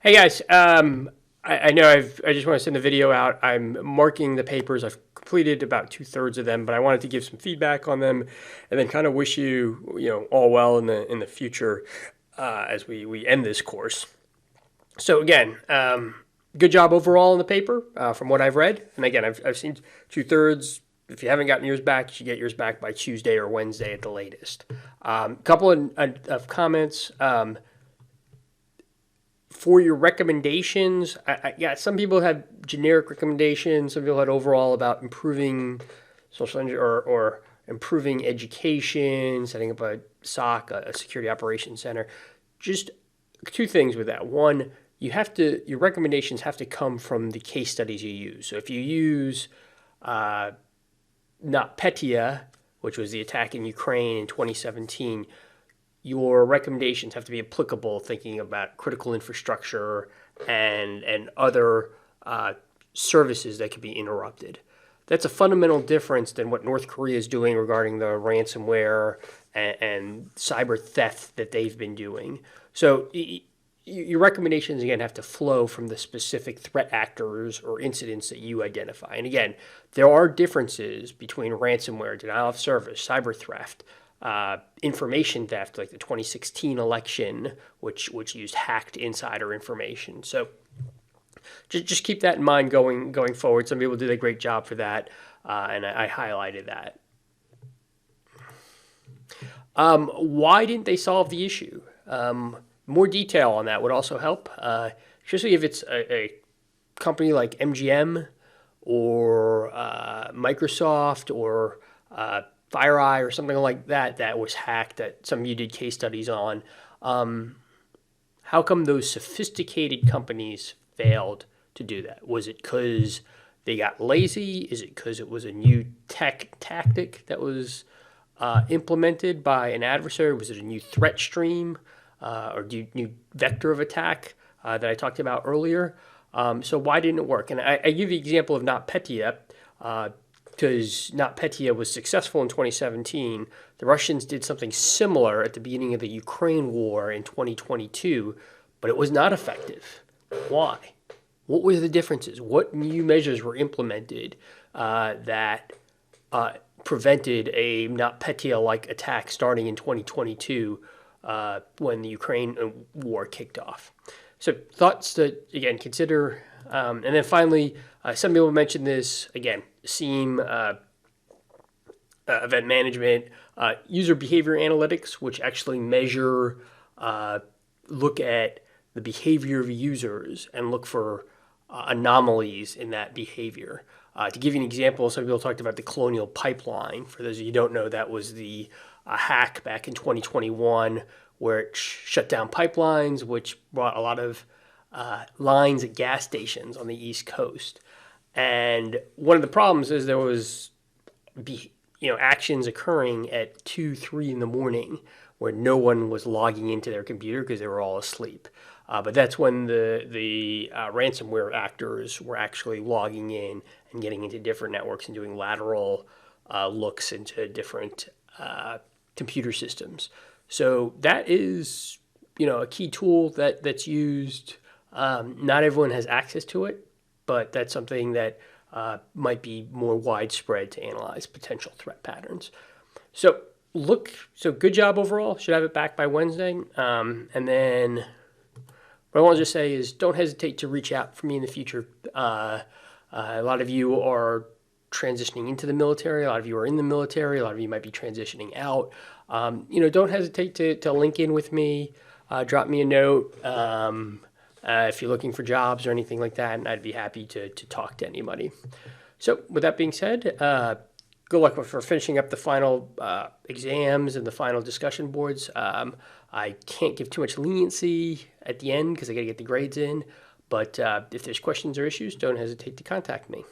Hey guys, I know I just want to send the video out. I'm marking the papers. I've completed about 2/3 of them, but I wanted to give some feedback on them, and then kind of wish you all well in the future as we end this course. So again, good job overall in the paper from what I've read. And again, I've seen 2/3. If you haven't gotten yours back, you should get yours back by Tuesday or Wednesday at the latest. Couple of comments. For your recommendations, yeah, some people had generic recommendations. Some people had overall about improving social or improving education, setting up a SOC, a security operations center. Just two things with that. One, your recommendations have to come from the case studies you use. So if you use NotPetya, which was the attack in Ukraine in 2017, your recommendations have to be applicable, thinking about critical infrastructure and other services that could be interrupted. That's a fundamental difference than what North Korea is doing regarding the ransomware and cyber theft that they've been doing. So your recommendations, again, have to flow from the specific threat actors or incidents that you identify. And again, there are differences between ransomware, denial of service, cyber theft, information theft, like the 2016 election, which used hacked insider information. So just keep that in mind going forward. Some people did a great job for that, and I highlighted that. Why didn't they solve the issue? More detail on that would also help, especially if it's a company like MGM or Microsoft or FireEye or something like that was hacked that some of you did case studies on. How come those sophisticated companies failed to do that? Was it because they got lazy? Is it because it was a new tech tactic that was implemented by an adversary? Was it a new threat stream or new vector of attack that I talked about earlier? So why didn't it work? And I give the example of NotPetya because NotPetya was successful in 2017. The Russians did something similar at the beginning of the Ukraine war in 2022, but it was not effective. Why? What were the differences? What new measures were implemented that prevented a NotPetya-like attack starting in 2022 when the Ukraine war kicked off? So thoughts to, again, consider. And then finally, some people mentioned this, again, SIEM, event management, user behavior analytics, which actually measure, look at the behavior of users and look for anomalies in that behavior. To give you an example, some people talked about the Colonial Pipeline. For those of you who don't know, that was the hack back in 2021 where it shut down pipelines, which brought a lot of lines at gas stations on the East Coast. And one of the problems is there was actions occurring at 2, 3 in the morning where no one was logging into their computer because they were all asleep. But that's when the ransomware actors were actually logging in and getting into different networks and doing lateral looks into different computer systems. So that is, a key tool that's used. Not everyone has access to it, but that's something that might be more widespread to analyze potential threat patterns. So good job overall. Should have it back by Wednesday. And then what I want to just say is don't hesitate to reach out for me in the future. A lot of you are transitioning into the military. A lot of you are in the military. A lot of you might be transitioning out. Don't hesitate to link in with me. Drop me a note if you're looking for jobs or anything like that, and I'd be happy to talk to anybody. So with that being said, good luck for finishing up the final exams and the final discussion boards. I can't give too much leniency at the end because I got to get the grades in. But if there's questions or issues, don't hesitate to contact me.